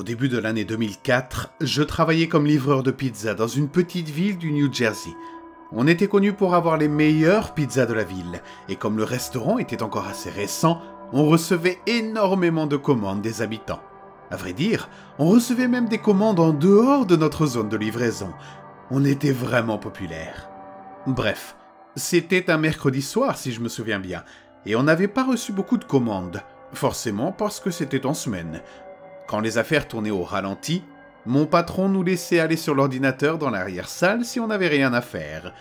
Au début de l'année 2004, je travaillais comme livreur de pizza dans une petite ville du New Jersey. On était connu pour avoir les meilleures pizzas de la ville, et comme le restaurant était encore assez récent, on recevait énormément de commandes des habitants. À vrai dire, on recevait même des commandes en dehors de notre zone de livraison. On était vraiment populaire. Bref, c'était un mercredi soir si je me souviens bien, et on n'avait pas reçu beaucoup de commandes, forcément parce que c'était en semaine. Quand les affaires tournaient au ralenti, mon patron nous laissait aller sur l'ordinateur dans l'arrière-salle si on n'avait rien à faire.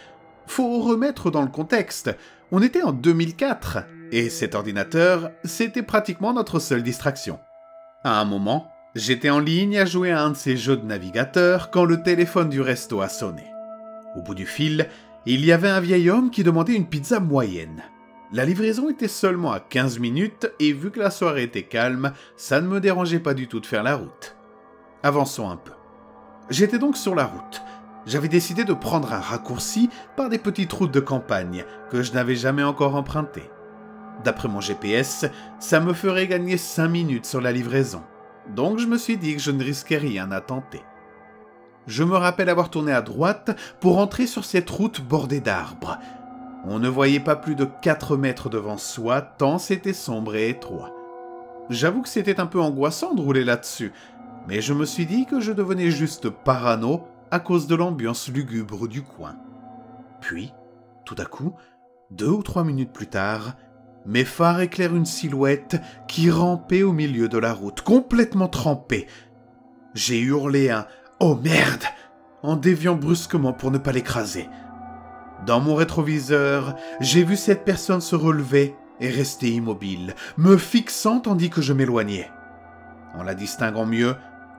Faut remettre dans le contexte, on était en 2004, et cet ordinateur, c'était pratiquement notre seule distraction. À un moment, j'étais en ligne à jouer à un de ces jeux de navigateur quand le téléphone du resto a sonné. Au bout du fil, il y avait un vieil homme qui demandait une pizza moyenne. La livraison était seulement à 15 minutes et vu que la soirée était calme, ça ne me dérangeait pas du tout de faire la route. Avançons un peu. J'étais donc sur la route. J'avais décidé de prendre un raccourci par des petites routes de campagne que je n'avais jamais encore empruntées. D'après mon GPS, ça me ferait gagner 5 minutes sur la livraison. Donc je me suis dit que je ne risquais rien à tenter. Je me rappelle avoir tourné à droite pour entrer sur cette route bordée d'arbres. On ne voyait pas plus de 4 mètres devant soi, tant c'était sombre et étroit. J'avoue que c'était un peu angoissant de rouler là-dessus, mais je me suis dit que je devenais juste parano à cause de l'ambiance lugubre du coin. Puis, tout à coup, 2 ou 3 minutes plus tard, mes phares éclairent une silhouette qui rampait au milieu de la route, complètement trempée. J'ai hurlé un « Oh merde !» en déviant brusquement pour ne pas l'écraser. Dans mon rétroviseur, j'ai vu cette personne se relever et rester immobile, me fixant tandis que je m'éloignais. En la distinguant mieux,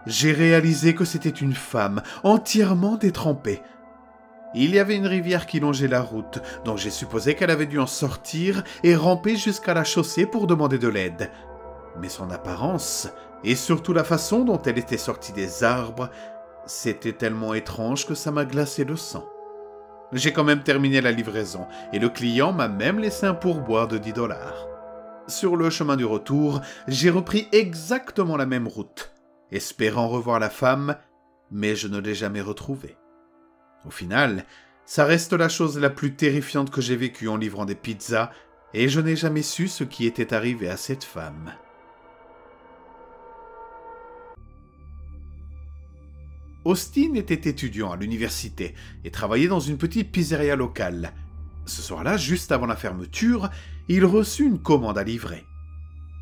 j'ai réalisé que c'était une femme, entièrement détrempée. Il y avait une rivière qui longeait la route, donc j'ai supposé qu'elle avait dû en sortir et ramper jusqu'à la chaussée pour demander de l'aide. Mais son apparence, et surtout la façon dont elle était sortie des arbres, c'était tellement étrange que ça m'a glacé le sang. J'ai quand même terminé la livraison, et le client m'a même laissé un pourboire de $10. Sur le chemin du retour, j'ai repris exactement la même route, espérant revoir la femme, mais je ne l'ai jamais retrouvée. Au final, ça reste la chose la plus terrifiante que j'ai vécue en livrant des pizzas, et je n'ai jamais su ce qui était arrivé à cette femme. Austin était étudiant à l'université et travaillait dans une petite pizzeria locale. Ce soir-là, juste avant la fermeture, il reçut une commande à livrer.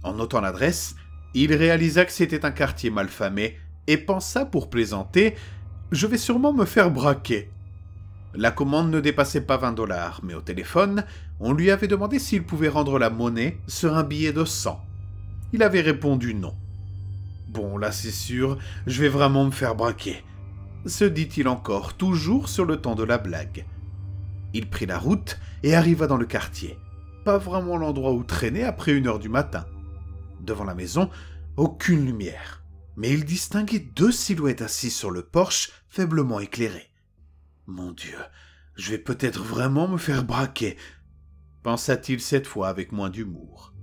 En notant l'adresse, il réalisa que c'était un quartier malfamé et pensa pour plaisanter « Je vais sûrement me faire braquer ». La commande ne dépassait pas $20, mais au téléphone, on lui avait demandé s'il pouvait rendre la monnaie sur un billet de 100. Il avait répondu non. « Bon, là c'est sûr, je vais vraiment me faire braquer », se dit-il encore, toujours sur le ton de la blague. Il prit la route et arriva dans le quartier. Pas vraiment l'endroit où traîner après 1 heure du matin. Devant la maison, aucune lumière. Mais il distinguait 2 silhouettes assises sur le porche, faiblement éclairées. « Mon Dieu, je vais peut-être vraiment me faire braquer », pensa-t-il cette fois avec moins d'humour.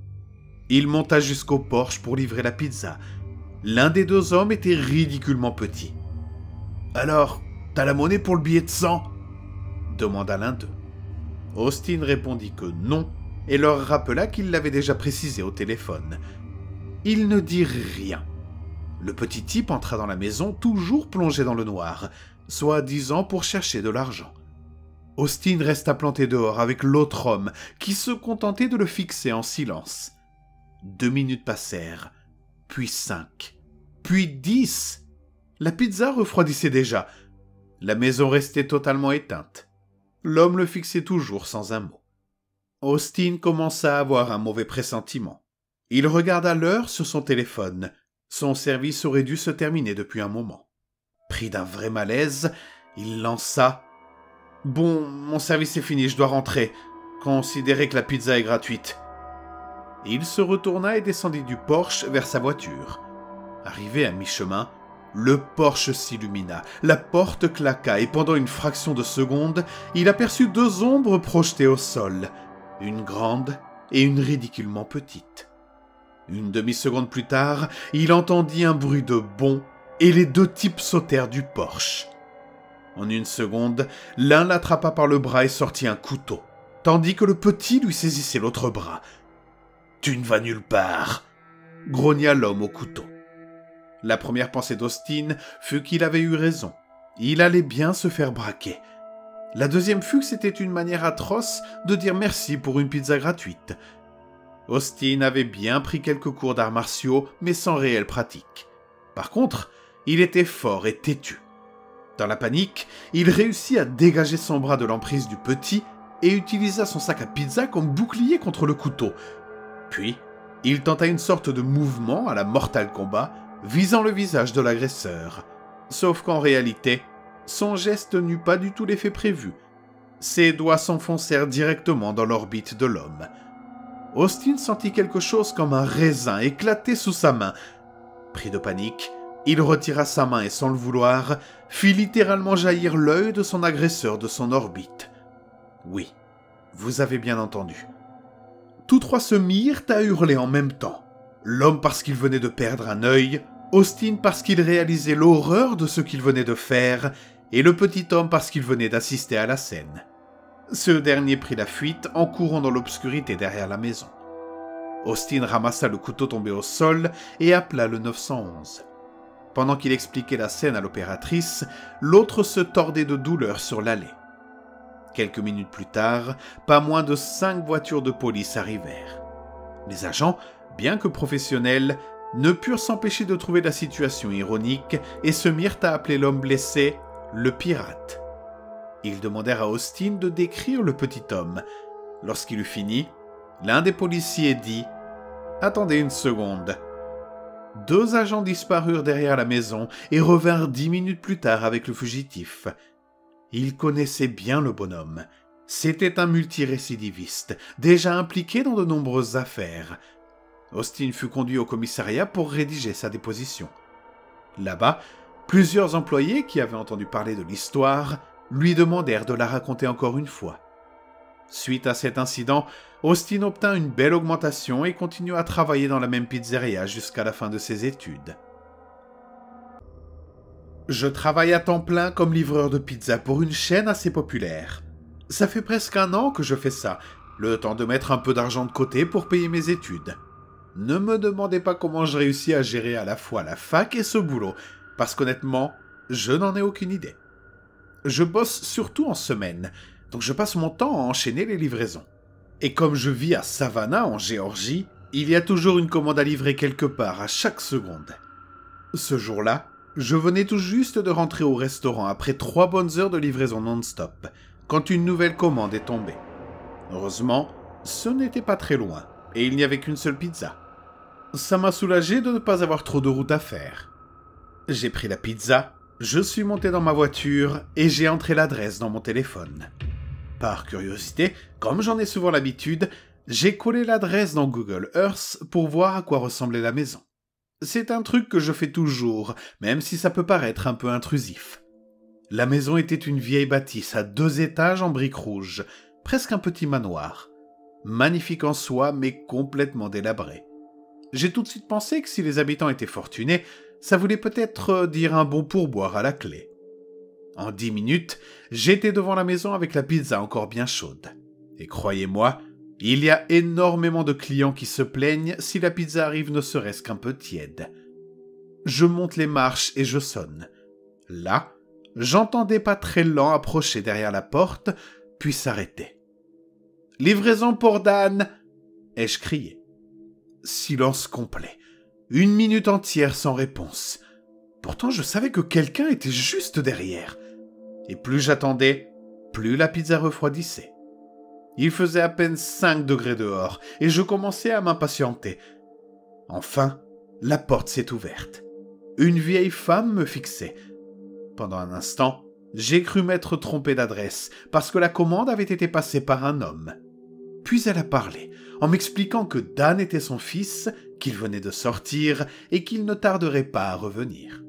Il monta jusqu'au porche pour livrer la pizza. L'un des 2 hommes était ridiculement petit. « Alors, t'as la monnaie pour le billet de 100 ?» demanda l'un d'eux. Austin répondit que non et leur rappela qu'il l'avait déjà précisé au téléphone. Ils ne dirent rien. Le petit type entra dans la maison toujours plongé dans le noir, soi-disant pour chercher de l'argent. Austin resta planté dehors avec l'autre homme qui se contentait de le fixer en silence. 2 minutes passèrent, puis 5, puis 10. La pizza refroidissait déjà. La maison restait totalement éteinte. L'homme le fixait toujours sans un mot. Austin commença à avoir un mauvais pressentiment. Il regarda l'heure sur son téléphone. Son service aurait dû se terminer depuis un moment. Pris d'un vrai malaise, il lança « Bon, mon service est fini, je dois rentrer. Considérez que la pizza est gratuite. » Il se retourna et descendit du porche vers sa voiture. Arrivé à mi-chemin, le porche s'illumina, la porte claqua et pendant une fraction de seconde, il aperçut 2 ombres projetées au sol, une grande et une ridiculement petite. Une demi-seconde plus tard, il entendit un bruit de bond et les deux types sautèrent du porche. En une seconde, l'un l'attrapa par le bras et sortit un couteau, tandis que le petit lui saisissait l'autre bras. « Tu ne vas nulle part !» grogna l'homme au couteau. La première pensée d'Austin fut qu'il avait eu raison. Il allait bien se faire braquer. La deuxième fut que c'était une manière atroce de dire merci pour une pizza gratuite. Austin avait bien pris quelques cours d'arts martiaux, mais sans réelle pratique. Par contre, il était fort et têtu. Dans la panique, il réussit à dégager son bras de l'emprise du petit et utilisa son sac à pizza comme bouclier contre le couteau. Puis, il tenta une sorte de mouvement à la Mortal Kombat, visant le visage de l'agresseur. Sauf qu'en réalité, son geste n'eut pas du tout l'effet prévu. Ses doigts s'enfoncèrent directement dans l'orbite de l'homme. Austin sentit quelque chose comme un raisin éclater sous sa main. Pris de panique, il retira sa main et sans le vouloir, fit littéralement jaillir l'œil de son agresseur de son orbite. Oui, vous avez bien entendu. Tous trois se mirent à hurler en même temps. L'homme parce qu'il venait de perdre un œil, Austin parce qu'il réalisait l'horreur de ce qu'il venait de faire, et le petit homme parce qu'il venait d'assister à la scène. Ce dernier prit la fuite en courant dans l'obscurité derrière la maison. Austin ramassa le couteau tombé au sol et appela le 911. Pendant qu'il expliquait la scène à l'opératrice, l'autre se tordait de douleur sur l'allée. Quelques minutes plus tard, pas moins de 5 voitures de police arrivèrent. Les agents, bien que professionnels, ne purent s'empêcher de trouver la situation ironique et se mirent à appeler l'homme blessé « le pirate ». Ils demandèrent à Austin de décrire le petit homme. Lorsqu'il eut fini, l'un des policiers dit « Attendez une seconde ». 2 agents disparurent derrière la maison et revinrent 10 minutes plus tard avec le fugitif. Ils connaissaient bien le bonhomme. C'était un multirécidiviste, déjà impliqué dans de nombreuses affaires. Austin fut conduit au commissariat pour rédiger sa déposition. Là-bas, plusieurs employés qui avaient entendu parler de l'histoire lui demandèrent de la raconter encore une fois. Suite à cet incident, Austin obtint une belle augmentation et continua à travailler dans la même pizzeria jusqu'à la fin de ses études. Je travaille à temps plein comme livreur de pizza pour une chaîne assez populaire. Ça fait presque 1 an que je fais ça, le temps de mettre un peu d'argent de côté pour payer mes études. Ne me demandez pas comment je réussis à gérer à la fois la fac et ce boulot, parce qu'honnêtement, je n'en ai aucune idée. Je bosse surtout en semaine, donc je passe mon temps à enchaîner les livraisons. Et comme je vis à Savannah, en Géorgie, il y a toujours une commande à livrer quelque part à chaque seconde. Ce jour-là, je venais tout juste de rentrer au restaurant après 3 bonnes heures de livraison non-stop, quand une nouvelle commande est tombée. Heureusement, ce n'était pas très loin, et il n'y avait qu'une seule pizza. Ça m'a soulagé de ne pas avoir trop de route à faire. J'ai pris la pizza, je suis monté dans ma voiture et j'ai entré l'adresse dans mon téléphone. Par curiosité, comme j'en ai souvent l'habitude, j'ai collé l'adresse dans Google Earth pour voir à quoi ressemblait la maison. C'est un truc que je fais toujours, même si ça peut paraître un peu intrusif. La maison était une vieille bâtisse à 2 étages en briques rouges, presque un petit manoir. Magnifique en soi, mais complètement délabré. J'ai tout de suite pensé que si les habitants étaient fortunés, ça voulait peut-être dire un bon pourboire à la clé. En 10 minutes, j'étais devant la maison avec la pizza encore bien chaude. Et croyez-moi, il y a énormément de clients qui se plaignent si la pizza arrive ne serait-ce qu'un peu tiède. Je monte les marches et je sonne. Là, j'entends des pas très lents approcher derrière la porte, puis s'arrêter. « Livraison pour Dan !» ai-je crié. Silence complet. 1 minute entière sans réponse. Pourtant, je savais que quelqu'un était juste derrière. Et plus j'attendais, plus la pizza refroidissait. Il faisait à peine 5 degrés dehors, et je commençais à m'impatienter. Enfin, la porte s'est ouverte. Une vieille femme me fixait. Pendant un instant, j'ai cru m'être trompé d'adresse, parce que la commande avait été passée par un homme. Puis elle a parlé, en m'expliquant que Dan était son fils, qu'il venait de sortir, et qu'il ne tarderait pas à revenir.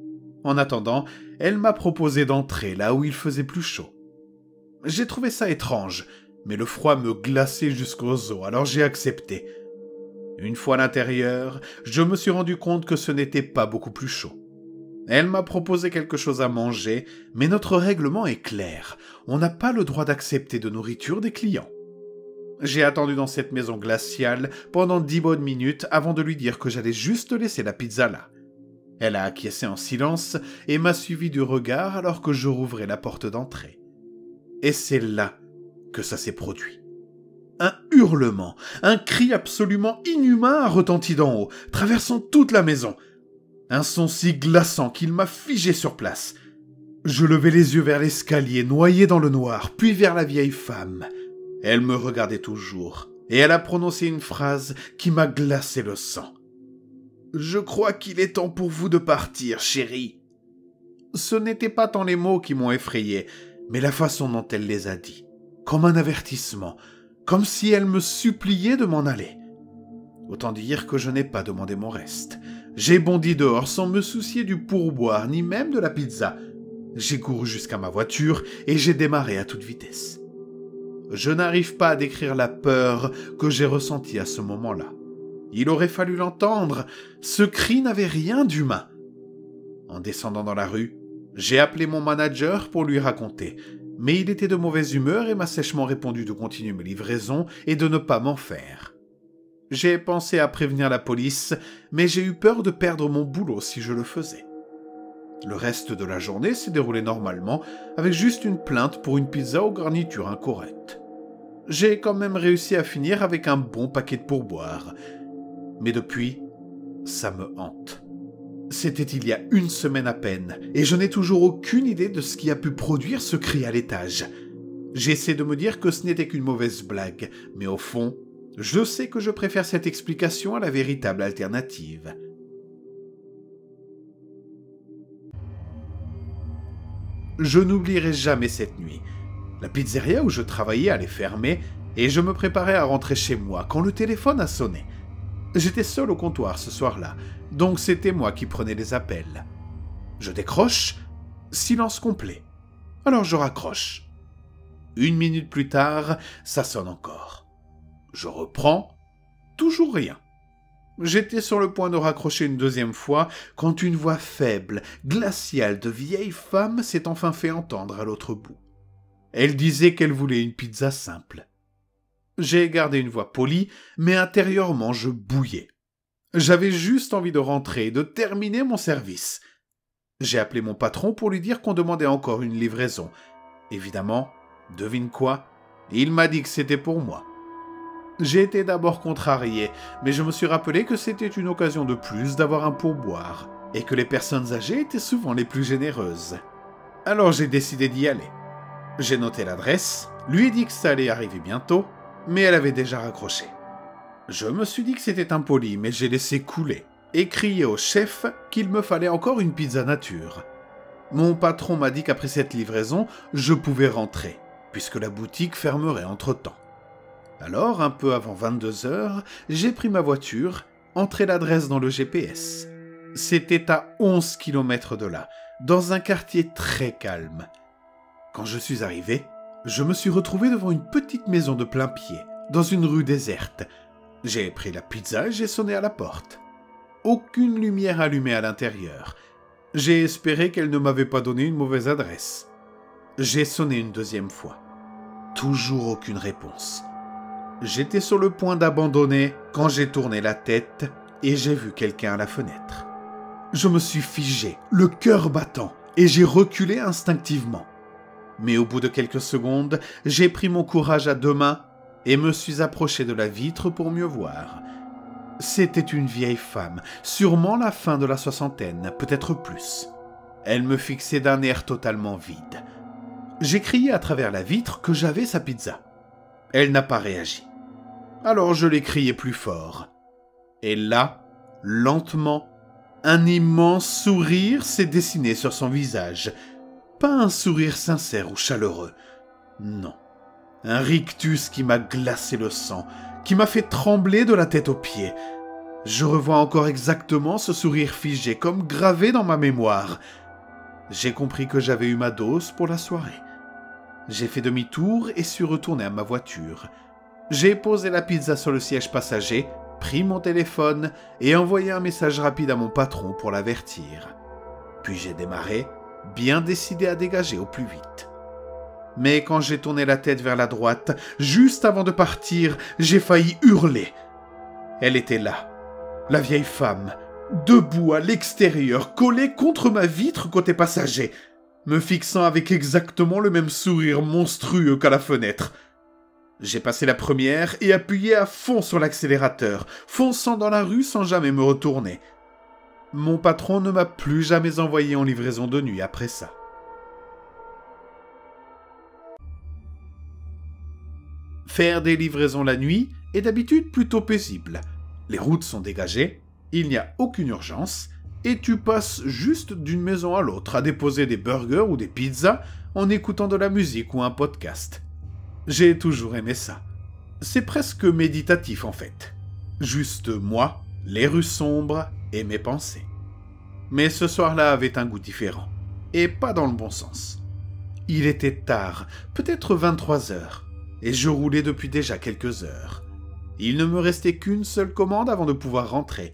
En attendant, elle m'a proposé d'entrer là où il faisait plus chaud. J'ai trouvé ça étrange, mais le froid me glaçait jusqu'aux os, alors j'ai accepté. Une fois à l'intérieur, je me suis rendu compte que ce n'était pas beaucoup plus chaud. Elle m'a proposé quelque chose à manger, mais notre règlement est clair. On n'a pas le droit d'accepter de nourriture des clients. J'ai attendu dans cette maison glaciale pendant 10 bonnes minutes avant de lui dire que j'allais juste laisser la pizza là. Elle a acquiescé en silence et m'a suivi du regard alors que je rouvrais la porte d'entrée. Et c'est là que ça s'est produit. Un hurlement, un cri absolument inhumain a retenti d'en haut, traversant toute la maison. Un son si glaçant qu'il m'a figé sur place. Je levai les yeux vers l'escalier, noyé dans le noir, puis vers la vieille femme. Elle me regardait toujours, et elle a prononcé une phrase qui m'a glacé le sang. « Je crois qu'il est temps pour vous de partir, chérie. » Ce n'étaient pas tant les mots qui m'ont effrayé, mais la façon dont elle les a dit, comme un avertissement, comme si elle me suppliait de m'en aller. Autant dire que je n'ai pas demandé mon reste. J'ai bondi dehors sans me soucier du pourboire, ni même de la pizza. J'ai couru jusqu'à ma voiture et j'ai démarré à toute vitesse. Je n'arrive pas à décrire la peur que j'ai ressentie à ce moment-là. Il aurait fallu l'entendre, ce cri n'avait rien d'humain. En descendant dans la rue, j'ai appelé mon manager pour lui raconter, mais il était de mauvaise humeur et m'a sèchement répondu de continuer mes livraisons et de ne pas m'en faire. J'ai pensé à prévenir la police, mais j'ai eu peur de perdre mon boulot si je le faisais. Le reste de la journée s'est déroulé normalement, avec juste une plainte pour une pizza aux garnitures incorrectes. J'ai quand même réussi à finir avec un bon paquet de pourboires. Mais depuis, ça me hante. C'était il y a 1 semaine à peine, et je n'ai toujours aucune idée de ce qui a pu produire ce cri à l'étage. J'essaie de me dire que ce n'était qu'une mauvaise blague, mais au fond, je sais que je préfère cette explication à la véritable alternative. Je n'oublierai jamais cette nuit. La pizzeria où je travaillais allait fermer et je me préparais à rentrer chez moi quand le téléphone a sonné. J'étais seul au comptoir ce soir-là, donc c'était moi qui prenais les appels. Je décroche, silence complet. Alors je raccroche. 1 minute plus tard, ça sonne encore. Je reprends, toujours rien. J'étais sur le point de raccrocher une 2e fois quand une voix faible, glaciale de vieille femme s'est enfin fait entendre à l'autre bout. Elle disait qu'elle voulait une pizza simple. J'ai gardé une voix polie, mais intérieurement je bouillais. J'avais juste envie de rentrer et de terminer mon service. J'ai appelé mon patron pour lui dire qu'on demandait encore une livraison. Évidemment, devine quoi? Il m'a dit que c'était pour moi. J'ai été d'abord contrarié, mais je me suis rappelé que c'était une occasion de plus d'avoir un pourboire, et que les personnes âgées étaient souvent les plus généreuses. Alors j'ai décidé d'y aller. J'ai noté l'adresse, lui ai dit que ça allait arriver bientôt, mais elle avait déjà raccroché. Je me suis dit que c'était impoli, mais j'ai laissé couler, et crié au chef qu'il me fallait encore une pizza nature. Mon patron m'a dit qu'après cette livraison, je pouvais rentrer, puisque la boutique fermerait entre-temps. Alors, un peu avant 22h, j'ai pris ma voiture, entré l'adresse dans le GPS. C'était à 11 km de là, dans un quartier très calme. Quand je suis arrivé, je me suis retrouvé devant une petite maison de plein pied, dans une rue déserte. J'ai pris la pizza et j'ai sonné à la porte. Aucune lumière allumée à l'intérieur. J'ai espéré qu'elle ne m'avait pas donné une mauvaise adresse. J'ai sonné une 2e fois. Toujours aucune réponse. J'étais sur le point d'abandonner quand j'ai tourné la tête et j'ai vu quelqu'un à la fenêtre. Je me suis figé, le cœur battant, et j'ai reculé instinctivement. Mais au bout de quelques secondes, j'ai pris mon courage à 2 mains et me suis approché de la vitre pour mieux voir. C'était une vieille femme, sûrement la fin de la 60aine, peut-être plus. Elle me fixait d'un air totalement vide. J'ai crié à travers la vitre que j'avais sa pizza. Elle n'a pas réagi. Alors je l'ai crié plus fort. Et là, lentement, un immense sourire s'est dessiné sur son visage. Pas un sourire sincère ou chaleureux. Non. Un rictus qui m'a glacé le sang, qui m'a fait trembler de la tête aux pieds. Je revois encore exactement ce sourire figé, comme gravé dans ma mémoire. J'ai compris que j'avais eu ma dose pour la soirée. J'ai fait demi-tour et suis retourné à ma voiture. J'ai posé la pizza sur le siège passager, pris mon téléphone et envoyé un message rapide à mon patron pour l'avertir. Puis j'ai démarré, bien décidé à dégager au plus vite. Mais quand j'ai tourné la tête vers la droite, juste avant de partir, j'ai failli hurler. Elle était là, la vieille femme, debout à l'extérieur, collée contre ma vitre côté passager, me fixant avec exactement le même sourire monstrueux qu'à la fenêtre. J'ai passé la première et appuyé à fond sur l'accélérateur, fonçant dans la rue sans jamais me retourner. Mon patron ne m'a plus jamais envoyé en livraison de nuit après ça. Faire des livraisons la nuit est d'habitude plutôt paisible. Les routes sont dégagées, il n'y a aucune urgence, et tu passes juste d'une maison à l'autre à déposer des burgers ou des pizzas en écoutant de la musique ou un podcast. J'ai toujours aimé ça. C'est presque méditatif en fait. Juste moi, les rues sombres et mes pensées. Mais ce soir-là avait un goût différent, et pas dans le bon sens. Il était tard, peut-être 23 heures, et je roulais depuis déjà quelques heures. Il ne me restait qu'une seule commande avant de pouvoir rentrer.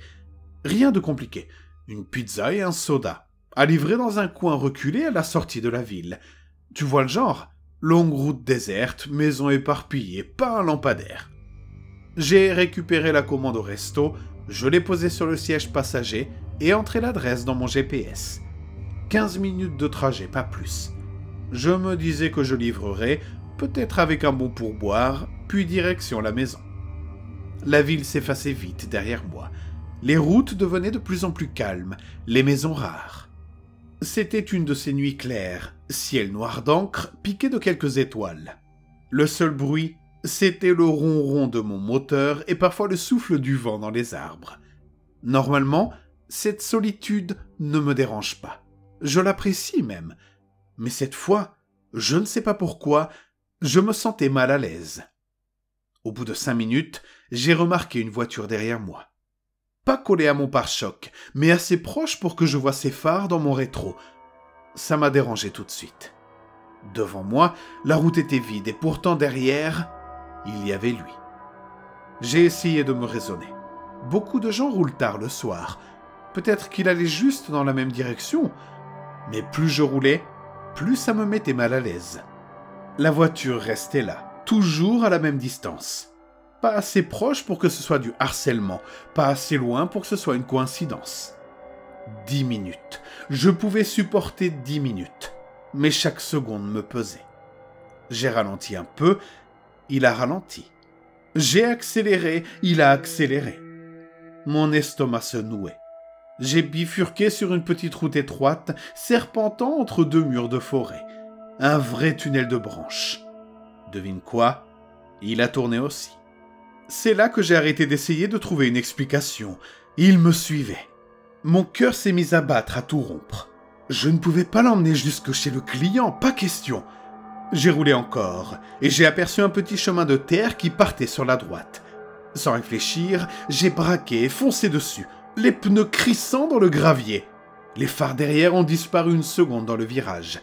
Rien de compliqué. Une pizza et un soda, à livrer dans un coin reculé à la sortie de la ville. Tu vois le genre? Longue route déserte, maison éparpillée, pas un lampadaire. J'ai récupéré la commande au resto, je l'ai posée sur le siège passager et entré l'adresse dans mon GPS. 15 minutes de trajet, pas plus. Je me disais que je livrerais, peut-être avec un bon pourboire, puis direction la maison. La ville s'effaçait vite derrière moi. Les routes devenaient de plus en plus calmes, les maisons rares. C'était une de ces nuits claires, ciel noir d'encre, piqué de quelques étoiles. Le seul bruit, c'était le ronron de mon moteur et parfois le souffle du vent dans les arbres. Normalement, cette solitude ne me dérange pas. Je l'apprécie même. Mais cette fois, je ne sais pas pourquoi, je me sentais mal à l'aise. Au bout de 5 minutes, j'ai remarqué une voiture derrière moi. Pas collée à mon pare-choc, mais assez proche pour que je voie ses phares dans mon rétro. Ça m'a dérangé tout de suite. Devant moi, la route était vide et pourtant derrière, il y avait lui. J'ai essayé de me raisonner. Beaucoup de gens roulent tard le soir. Peut-être qu'il allait juste dans la même direction. Mais plus je roulais, plus ça me mettait mal à l'aise. La voiture restait là, toujours à la même distance. Pas assez proche pour que ce soit du harcèlement, pas assez loin pour que ce soit une coïncidence. 10 minutes. Je pouvais supporter 10 minutes, mais chaque seconde me pesait. J'ai ralenti un peu, il a ralenti. J'ai accéléré, il a accéléré. Mon estomac se nouait. J'ai bifurqué sur une petite route étroite, serpentant entre 2 murs de forêt. Un vrai tunnel de branches. Devine quoi? Il a tourné aussi. C'est là que j'ai arrêté d'essayer de trouver une explication. Il me suivait. Mon cœur s'est mis à battre à tout rompre. Je ne pouvais pas l'emmener jusque chez le client, pas question. J'ai roulé encore, et j'ai aperçu un petit chemin de terre qui partait sur la droite. Sans réfléchir, j'ai braqué et foncé dessus, les pneus crissant dans le gravier. Les phares derrière ont disparu une seconde dans le virage.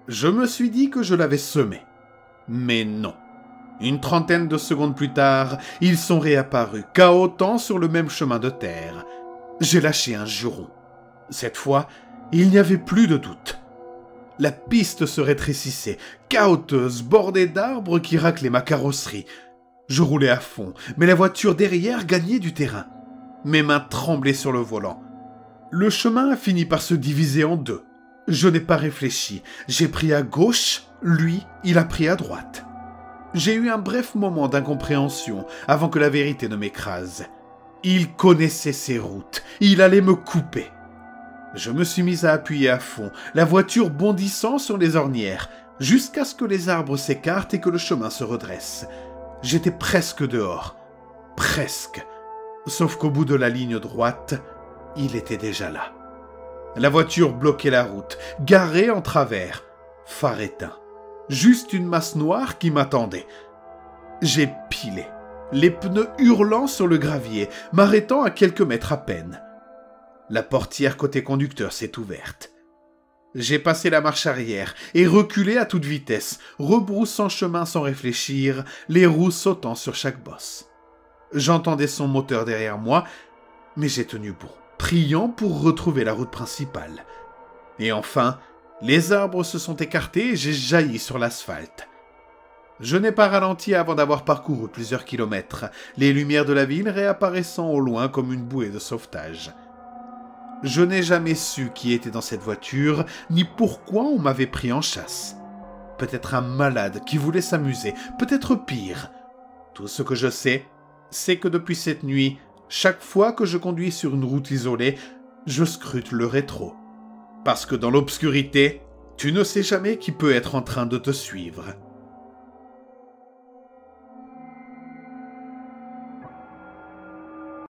Je me suis dit que je l'avais semé. Mais non. Une trentaine de secondes plus tard, ils sont réapparus, cahotant sur le même chemin de terre. J'ai lâché un juron. Cette fois, il n'y avait plus de doute. La piste se rétrécissait, cahoteuse, bordée d'arbres qui raclaient ma carrosserie. Je roulais à fond, mais la voiture derrière gagnait du terrain. Mes mains tremblaient sur le volant. Le chemin a fini par se diviser en deux. Je n'ai pas réfléchi. J'ai pris à gauche, lui, il a pris à droite. J'ai eu un bref moment d'incompréhension avant que la vérité ne m'écrase. Il connaissait ses routes. Il allait me couper. Je me suis mis à appuyer à fond, la voiture bondissant sur les ornières, jusqu'à ce que les arbres s'écartent et que le chemin se redresse. J'étais presque dehors. Presque. Sauf qu'au bout de la ligne droite, il était déjà là. La voiture bloquait la route, garée en travers, phare éteint. Juste une masse noire qui m'attendait. J'ai pilé, les pneus hurlant sur le gravier, m'arrêtant à quelques mètres à peine. La portière côté conducteur s'est ouverte. J'ai passé la marche arrière et reculé à toute vitesse, rebroussant chemin sans réfléchir, les roues sautant sur chaque bosse. J'entendais son moteur derrière moi, mais j'ai tenu bon, priant pour retrouver la route principale. Et enfin, les arbres se sont écartés et j'ai jailli sur l'asphalte. Je n'ai pas ralenti avant d'avoir parcouru plusieurs kilomètres, les lumières de la ville réapparaissant au loin comme une bouée de sauvetage. Je n'ai jamais su qui était dans cette voiture, ni pourquoi on m'avait pris en chasse. Peut-être un malade qui voulait s'amuser, peut-être pire. Tout ce que je sais, c'est que depuis cette nuit, chaque fois que je conduis sur une route isolée, je scrute le rétro. Parce que dans l'obscurité, tu ne sais jamais qui peut être en train de te suivre.